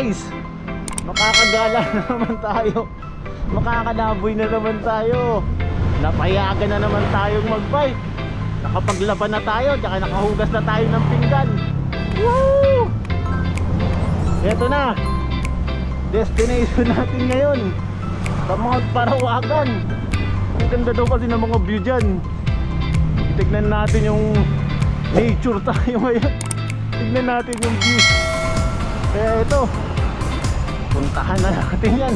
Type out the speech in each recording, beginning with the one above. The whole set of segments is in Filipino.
guys, makakagala na naman tayo, makakalaboy na naman tayo, napayagan na naman tayong magbike, nakapaglaban na tayo, tsaka nakahugas na tayo ng pinggan. Woo! Eto na, destination natin ngayon sa Mount Parawagan. Ang ganda daw kasi ng mga view dyan. Tignan natin yung nature tayo ngayon. Tignan natin yung view. Kaya ito, puntahan na natin yan.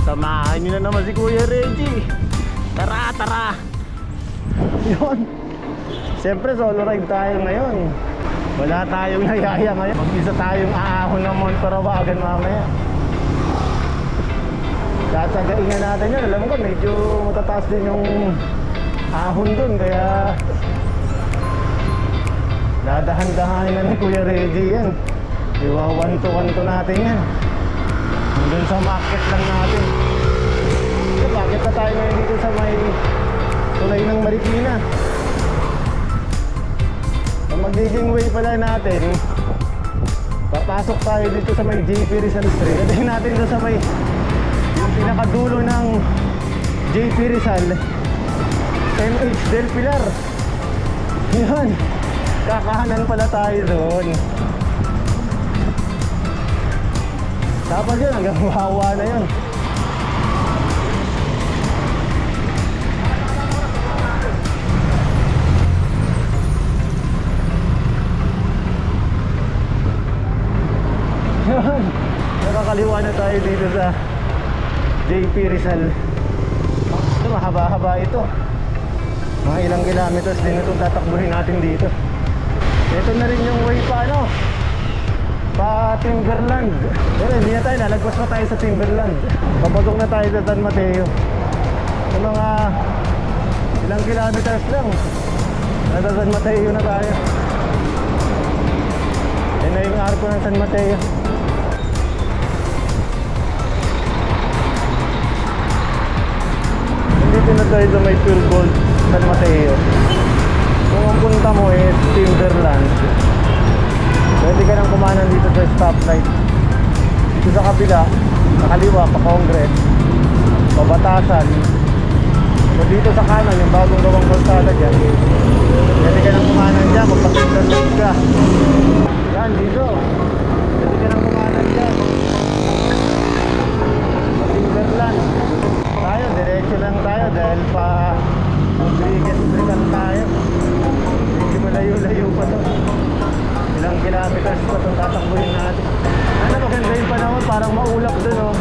Samahan nyo na naman si Kuya Reggie. Tara, tara. Yun. Siyempre solo ride tayo ngayon. Wala tayong nayaya ngayon. Mag-isa tayong aahon ng Mount Parawagan mamaya. Sasagain na natin yan. Alam ko medyo matataas din yung ahon dun. Kaya dadahan-dahanin na ni Kuya Reggie yan. Iwa-one-to-one-to natin yan. Hanggang sa market lang natin. So, bakit na tayo ngayon dito sa may tulay ng Marikina? Ang magiging way pala natin, papasok tayo dito sa may JP Rizal Street. Gadahin natin doon sa may yung pinakadulo ng JP Rizal, MH Del Pilar. Yun, kakahanan pala tayo doon. Tapos yun, hanggang Wawa na yun. Yun, nakakaliwa na tayo dito sa JP Rizal. Ito, mahaba-haba ito. Mga ilang kilometers din itong tatakbuhin natin dito. Ito na rin yung way pa ano, pa Timberland. Pero hindi na tayo, lalagpas pa tayo sa Timberland. Papasok na tayo sa San Mateo. Sa mga ilang kilometers lang, nasa San Mateo na tayo. Yan na yung arko ng San Mateo. Dito na tayo sa may Pure Gold San Mateo. Kung ang punta mo is Timberland, pwede ka nang kumanan dito sa stoplight. Dito sa kabila, sa kaliwa, pa Congress, pabatasan. So dito sa kanan, yung bagong gawang kalsada dyan, pwede ka nang kumanan dyan, magpa-Timberland ka. Yan, dito. Pwede ka nang kumanan dyan, pa-Timberland. Tayo, diretso lang tayo dahil pa Rodriguez Street tayo. Hindi malayo-layo pa to. Ilang kilometers pa itong tatakbuhin natin. Ano, maganda yung panahon, parang maulap dun oh.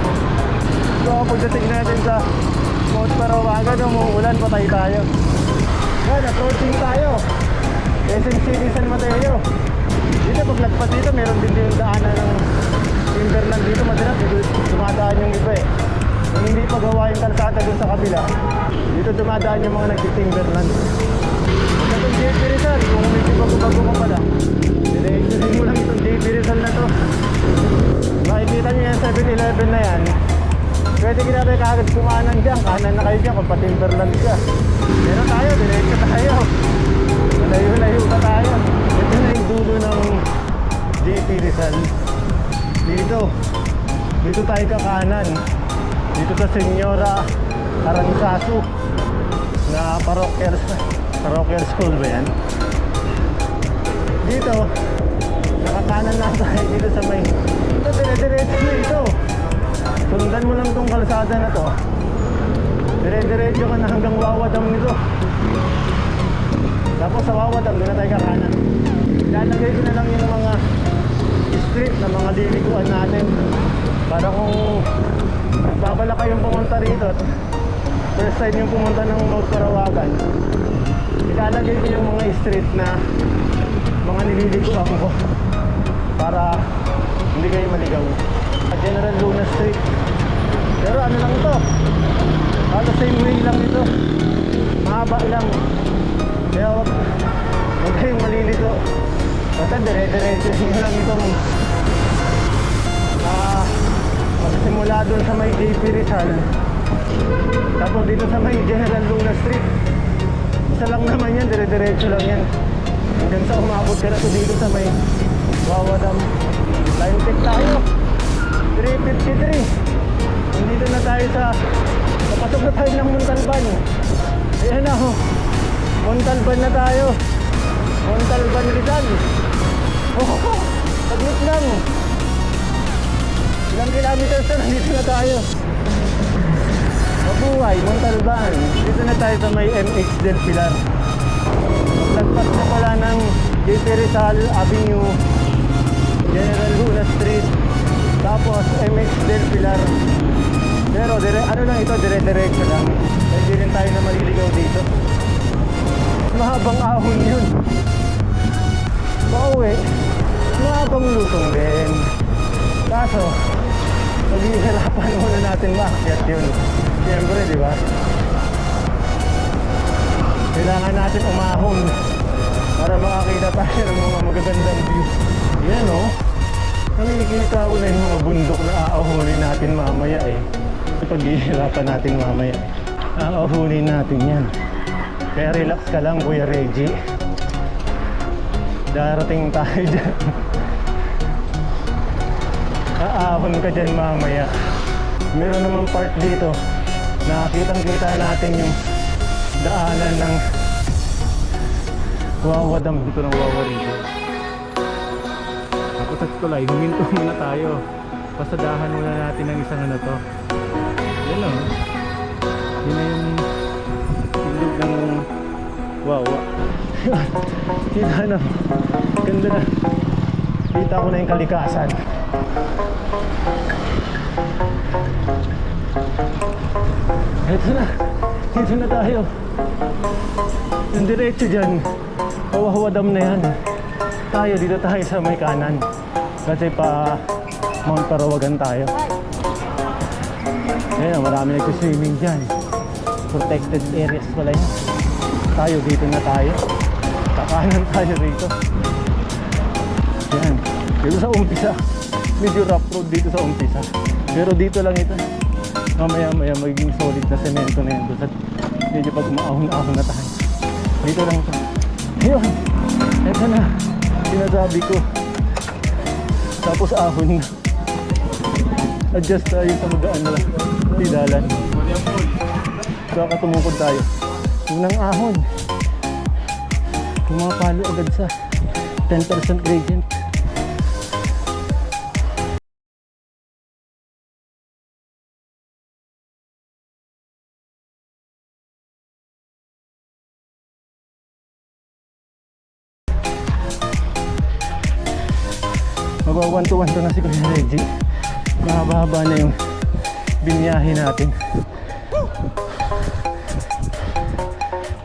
So pagdating natin sa Mount Parawagan, umuulan, patay tayo. Yan, approaching tayo Quezon City, San Mateo. Dito paglagpas dito, meron din yung daanan ng Timberland dito. Madalas dumadaan yung iba eh. Kung hindi pa gawa yung kalsada dun sa kabila, dito dumadaan yung mga nag-Timberland. Itong JP Rizal, kung medyo bago-bago ka pala, direksyonin mo lang itong JP Rizal na to. Makikita nyo yan, 7-Eleven na yan. Pwede kinabay kagad kumanan dyan, kanan na kayo dyan kung pa-Timberland ka. Pero tayo, direksyo tayo. Malayo-layo pa tayo. Ito na yung dulo ng JP Rizal. Dito tayo kakanan. Dito sa Senyora Aranzazu na parochial school ba yan? Dito, nakakanan na tayo dito sa may ito, dire-diretso na ito. Sundan mo lang tong kalsada na to, dire-diretso ka na hanggang Wawa Dam nito. Tapos sa Wawa Dam, doon na tayo kakanan. Lalagay ko na lang yung mga street na mga liliguan natin para kung babala kayong pumunta rito at first time yung pumunta ng Mount Parawagan, ilalagay ko yung mga street na mga nililiguan ko para hindi kayo maligaw. General Luna Street, pero ano lang ito, halos same way lang ito, mahaba lang, kaya huwag kayong malilito. Basta dire-diretso nyo lang itong magsimula doon sa may JP Rizal, tapos dito sa may General Luna Street, isa lang naman yan, dire-diretso lang yan hanggang sa umabot ka na to dito sa may Wawa Dam. Line check tayo. 3:53. Nandito na tayo sa napasok na tayo ng Montalban. Ayan na ho. Montalban na tayo. Montalban Rizal. Oh, saglit lang. Ilang kilometers na nandito na tayo. Mabuhay, Montalban. Dito na tayo sa may MH Del Pilar. Lagpas na pala ng JP Rizal Avenue, General Luna Street, tapos MH Del Pilar. Pero ano lang ito, dire-diretso lang. Hindi rin tayo na maliligaw dito. Mahabang ahon yun. Pauwi, mahabang lutong din. Kaso, maghihirapan muna natin maakyat yun. Siyempre, di ba? Kailangan natin umahon para makakita tayo ng mga magagandang view. Yan o. Nakikita ko na yung mga bundok na aahunin natin mamaya eh. Paghihirapan natin mamaya eh. Aahunin natin yan. Kaya relax ka lang, Kuya Reggie. Darating tayo dyan. Aahon ka dyan mamaya. Meron naman part dito. Nakakitang-kita natin yung daanan ng Wawa Dam. Dito ng Wawa rito. Tapos at tulay, huminto muna tayo. Pasadahan muna natin ang isang ano to. Yan o. Yun na yung ilog ng Wawa. Kita na. Ganda na. Kita ko na yung kalikasan. Ito na. Dito na tayo. Yung diretso dyan, Wawa Dam na yan. Tayo, dito tayo sa may kanan. Kasi pa Mount Parawagan tayo. Ayan, marami nagsuswimming dyan. Protected areas pala yan. Tayo, dito na tayo. Kakanan tayo rito. Yan. Dito sa umpisa. Medyo rough road dito sa umpisa. Pero dito lang ito. Mamaya magiging solid na semento na yan. Medyo pag umaahon-ahon na tayo. Dito lang ito. Ayun. Ito na. Sinasabi ko. Tapos ahon na. Adjust tayo sa magaan na tidalan. Saka tumukod tayo. Unang ahon. Pumapalo agad sa 10% gradient. Magwa-1-to-1 na si Kuya Reggie. Mahaba-haba na yung binyahe natin.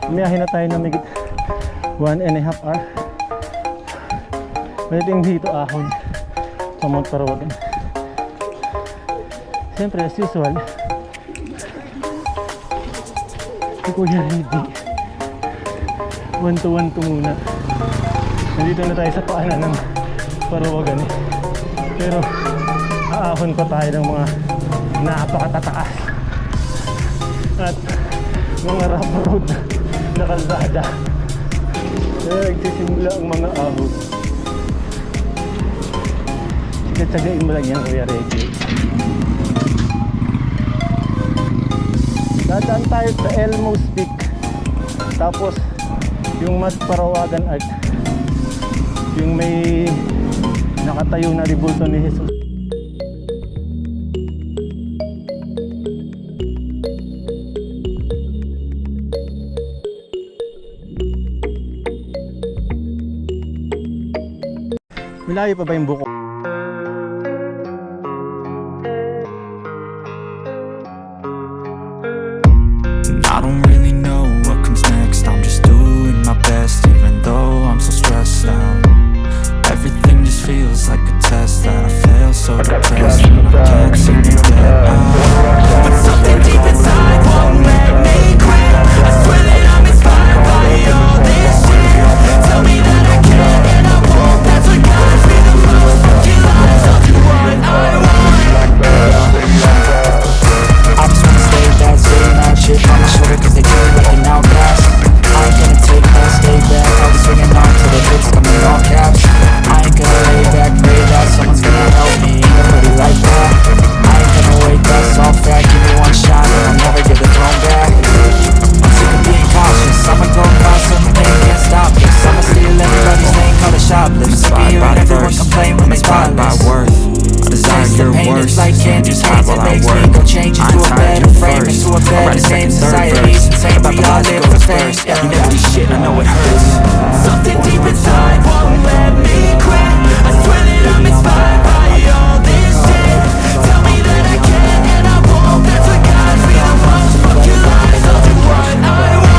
Biniyahe na tayo na migit 1.5 hour. Pwedeng dito ahon sa Mount Parawagan. Siyempre as usual, si Kuya Reggie 1-to-1 muna. Nandito na tayo sa paanan ng Parawagan eh. Pero aahon pa tayo ng mga napakatataas at mga rough road na kalsada. Kaya nagsisimula ang mga ahon. Tsagain mo lang yan, Kuya Reggie. Dadaan tayo sa Elmo's Peak. Tapos yung Mas Parawagan Art, yung may nakatayo na ribulto ni Jesus. Malayo pa ba yung buko? I don't really know what comes next. I'm just doing my best, even though I'm so stressed out. Everything just feels like a test that I fail, so depressed when I can't seem to get out. But something deep inside won't let me quit. I swear that I'm inspired by all this shit. Tell me that I can and I won't. That's what guides me the most. Kill myself to what I want. I just wanna stay bad, stay mad, shit on my shoulder 'cause they treat me like an outcast. I ain't gonna take that, stay back. I'll be swinging on till the hits come in all caps. I ain't gonna lay back, pray that someone's gonna help me. Nobody like that. And every shit, I know it hurts. Something deep inside won't let me quit. I swear that I'm inspired by all this shit. Tell me that I can and I won't. That's what guides me the most. Fuck your lies, I'll do what I want.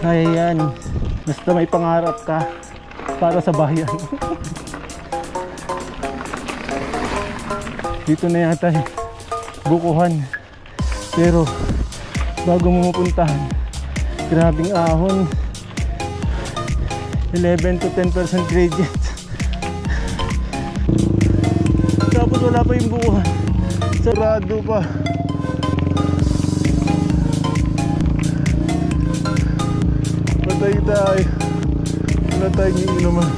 Ayan, basta may pangarap ka para sa bayan. Dito na yata bukuhan. Pero bago mo mapuntahan, grabing ahon. 11 to 10% gradient. Tapos wala pa yung bukuhan. Sarado pa. Patay tayo. Wala tayong inuman.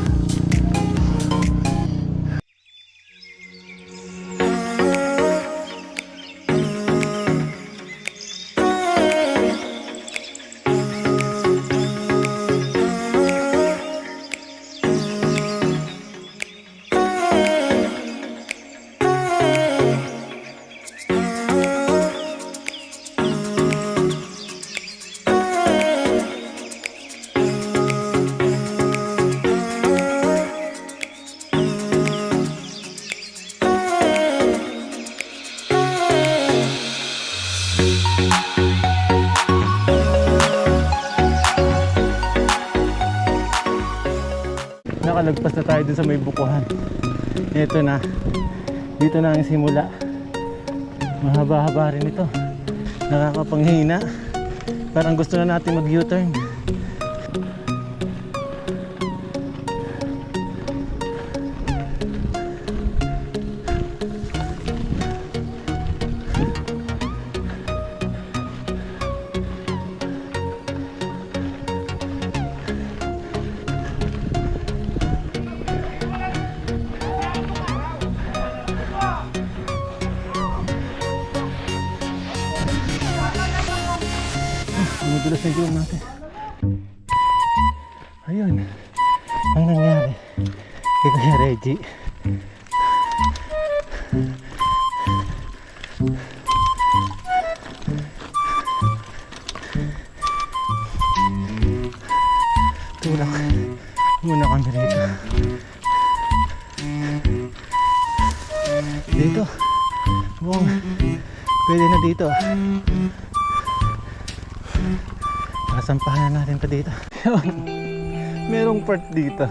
Nakalagpas na tayo dun sa may bukuhan. Ito na. Dito na ang simula. Mahaba-haba rin ito. Nakakapanghina. Parang gusto na natin mag U-turn. Madulas na yung natin. Ayun. Ang nangyari kay Kuya Reggie. Tulak muna kami rito. Dito. Pwede na dito. Sampahan na natin pa dito. Merong part dito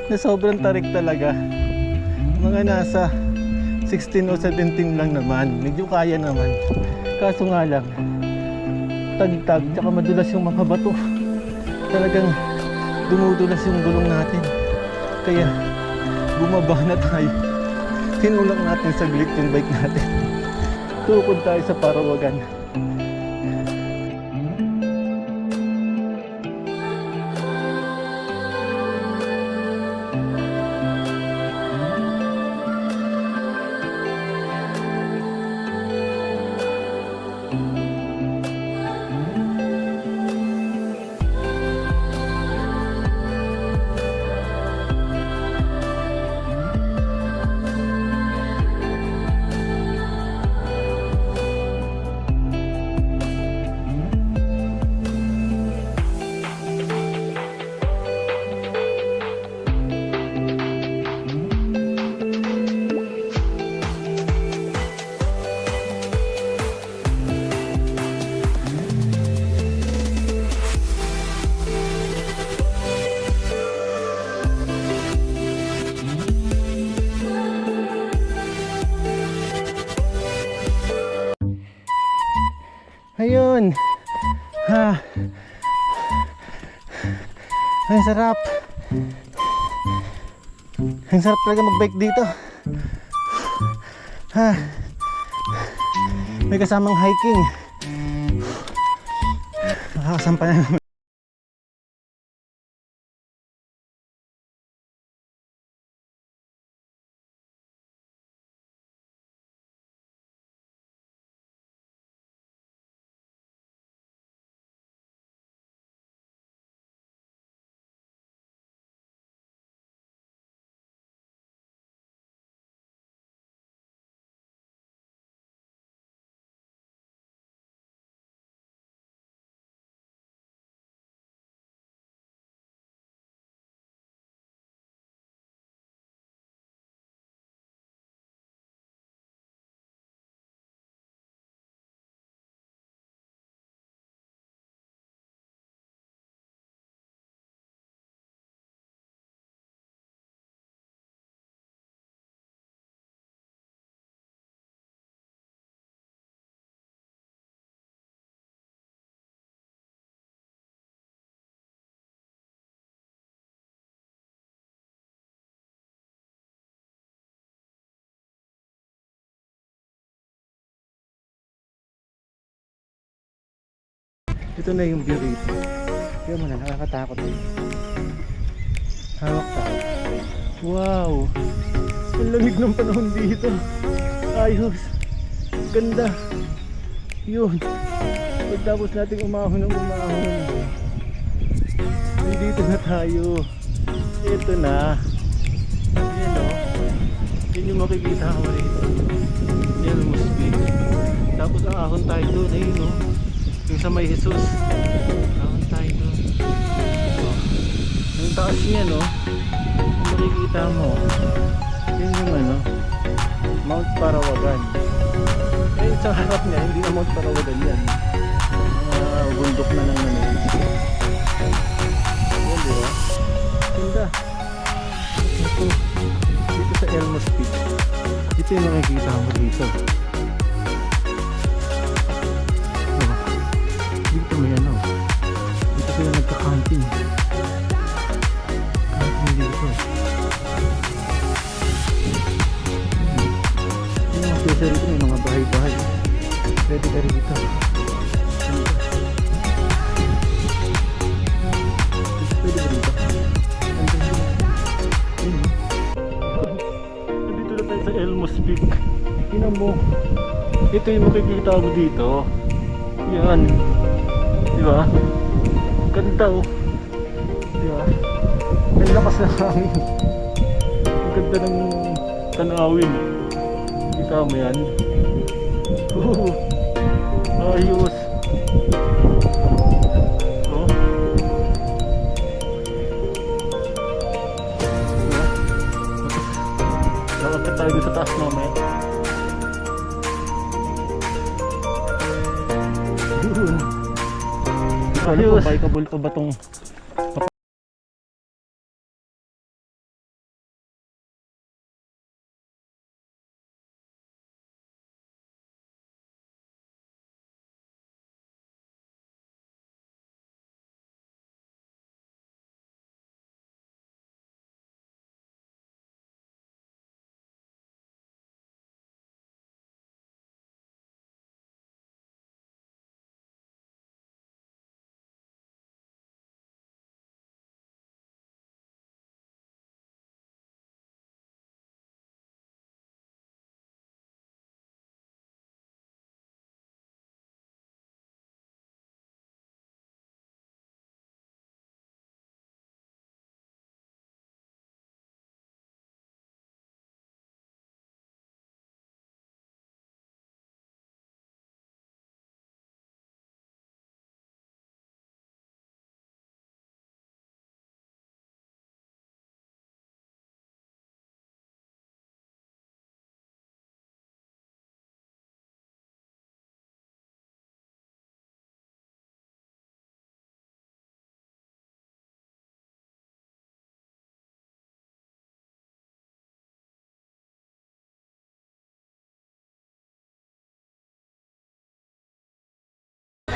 na sobrang tarik talaga. mga nasa 16 o 17 lang naman. Medyo kaya naman. Kaso nga lang, tagtag, tsaka madulas yung mga bato. Talagang dumudulas yung gulong natin. Kaya bumaba na tayo. Tinulak natin saglit yung bike natin. Tukod tayo sa Parawagan. Ayun. Ha. Ang sarap. Ang sarap talaga mag-bike dito. Ha. May kasamang hiking. Nakakasampa na naman. Ito na yung view rito. Kaya mo na, nakakatakot eh. Hawak tayo. Wow! Ang lamig ng panahon dito. Ayos. Ganda. Yun. Pagtapos natin umahon ng umahon. Nandito na tayo. Ito na. Yan o. Yan yung makikita ko rito. Yan ang musbig. Tapos ang ahon tayo doon. Ayun o. Yung sa may Jesus. Ahon tayo doon. Ang taas niya no. Kung makikita mo. Yan yung ano. Mount Parawagan. Eh sa harap niya. Hindi na Mount Parawagan yan. Bundok na lang naman. Yan diba? Ganda. Dito sa Elmos Peak. Ito yung nakikita mo dito. Diba? Dito may ano. Dito sila nagka-camping. Camping dito. Yung mga pesa rito may mga bahay-bahay. Pwede ka rito. Pwede ba dito? Nandito na tayo sa Elmos Peak. Tingnan mo. Ito yung makikita mo dito. Yan. Diba? Ganda oh. Diba? Ang lakas na hangin. Ang ganda ng tanawin. Kita mo yan. Ayos. Oh. Lakad tayo dito sa taas mamaya. Yun. Ayos. Bikeable pa ba tong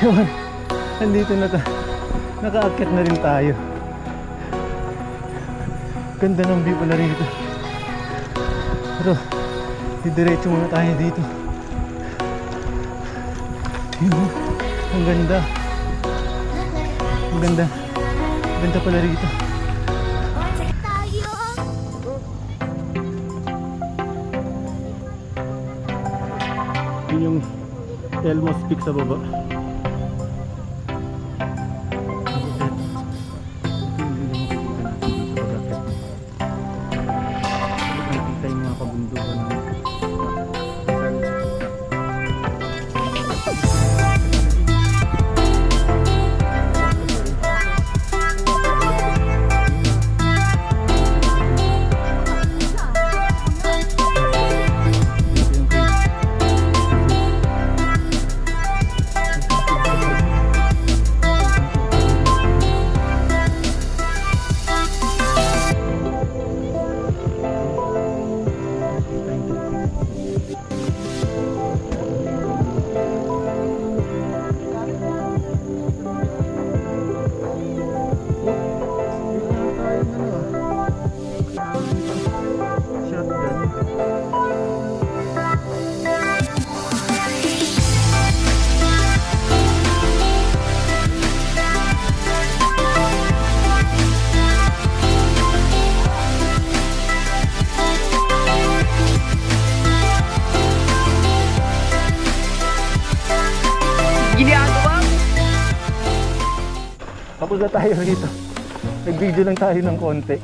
Yun, nandito na tayo. Nakaakyat na rin tayo. Ganda ng view pala rito. Pero, didiretso muna tayo dito. Yun, ang ganda. Ang ganda. Ang ganda pala rito. Yun yung Elmos Peak sa baba. Nakikita yung mga kabundukan ng tapos na tayo rito. Nag-video lang tayo ng konti.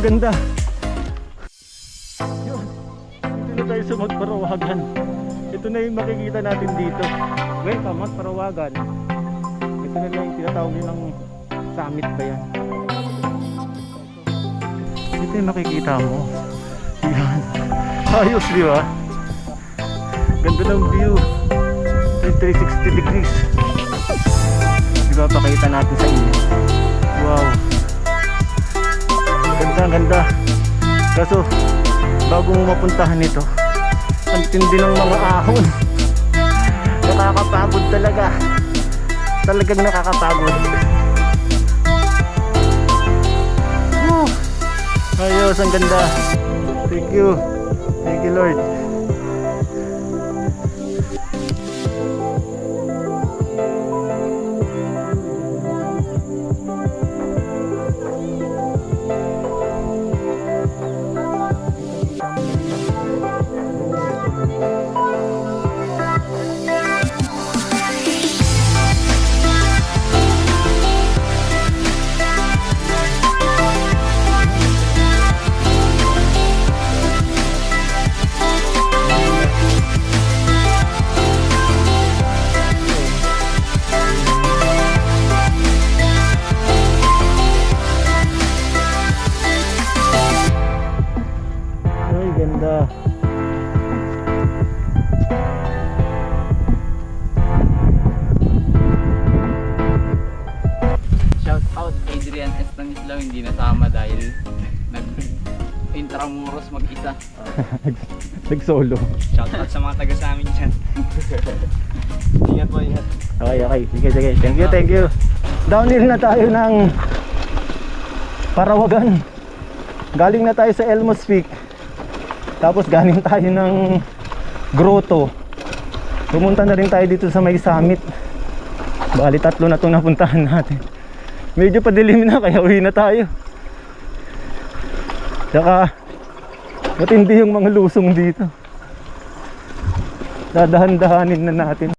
Ganda. Yun. Dito na tayo sa Magparawagan. Ito na yung makikita natin dito. Welcome, Magparawagan. Ito na lang yung tinatawag nilang summit ba yan? Ito yung makikita mo. Yan. Ayos, di ba? Ganda ng view. 360 degrees. Diba, pakita natin sa inyo. Wow. Ganda. Kaso bago mo mapuntahan ito, ang tindi ng mga ahon. Nakakapagod talaga. Talagang nakakapagod. Ayos, ang ganda. Thank you Lord. Shout out Adrian Estanislao, hindi nasama dahil nag Intramuros mag-isa. Nag-solo. Shoutout sa mga taga sa amin dyan. Ingat po, ingat. Okay, okay. Sige, sige. Thank you, thank you. Downhill na tayo ng Parawagan. Galing na tayo sa Elmos Peak. Tapos galing tayo ng Grotto. Pumunta na rin tayo dito sa may summit. Bali, 3 na itong napuntahan natin. Medyo padilim na, kaya uwi na tayo. Tsaka matindi yung mga lusong dito. Dadahan-dahanin na natin.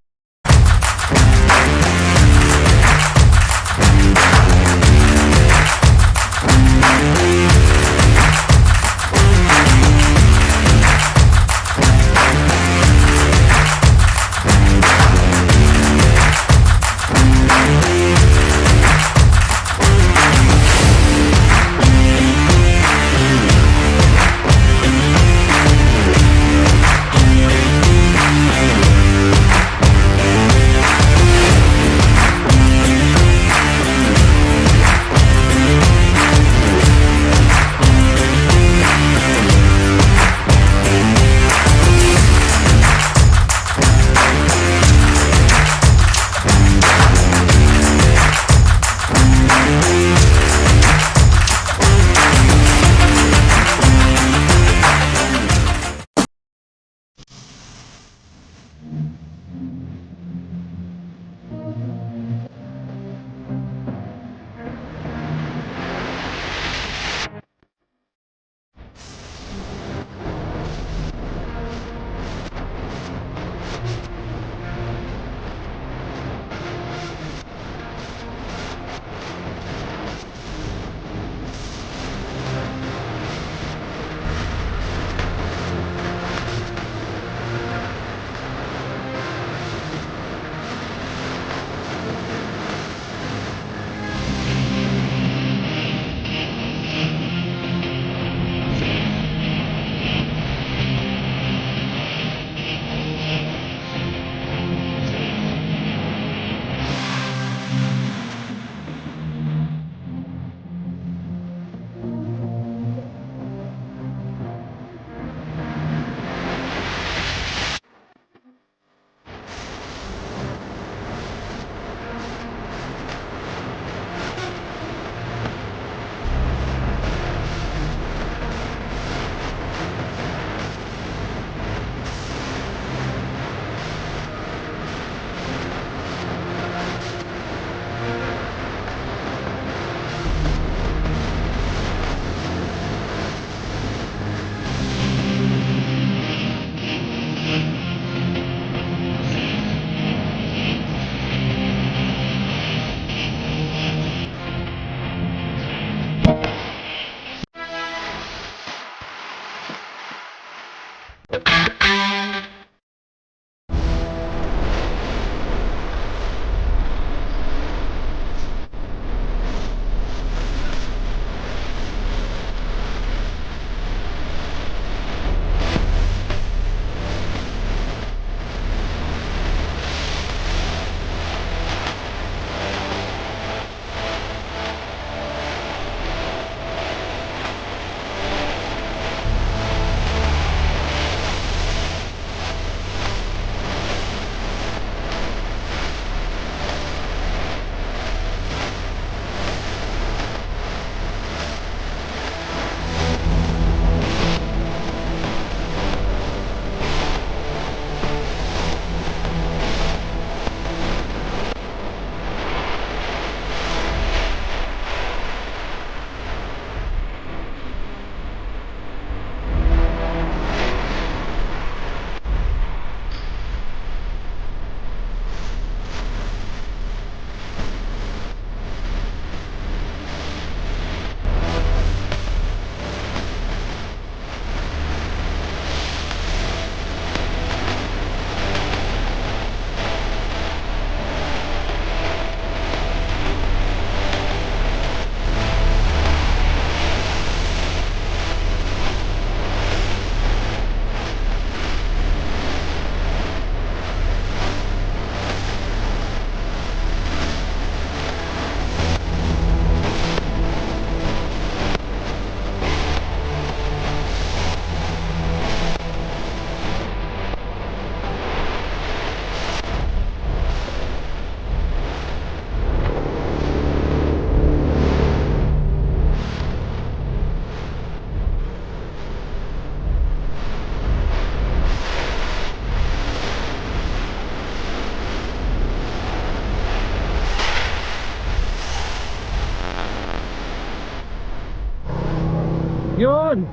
Yun!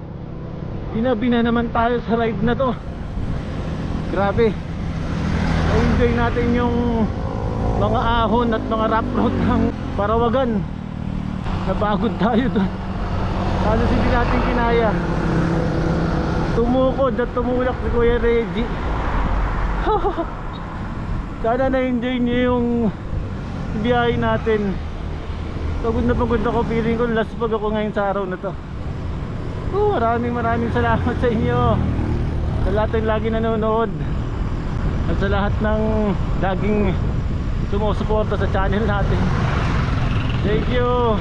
Inabi na naman tayo sa ride na to. Grabe. Na-enjoy natin yung mga ahon at mga rough road ng Parawagan. Napagod tayo doon. Halos hindi natin kinaya. Tumukod at tumulak si Kuya Reggie. Sana na-enjoy niyo yung biyahe natin. Pagod na pagod ako, feeling ko last pag ako ngayon sa araw na to. Maraming salamat sa inyo, sa lahat ng lagi nanonood at sa lahat ng laging sumusuporta sa channel natin. Thank you.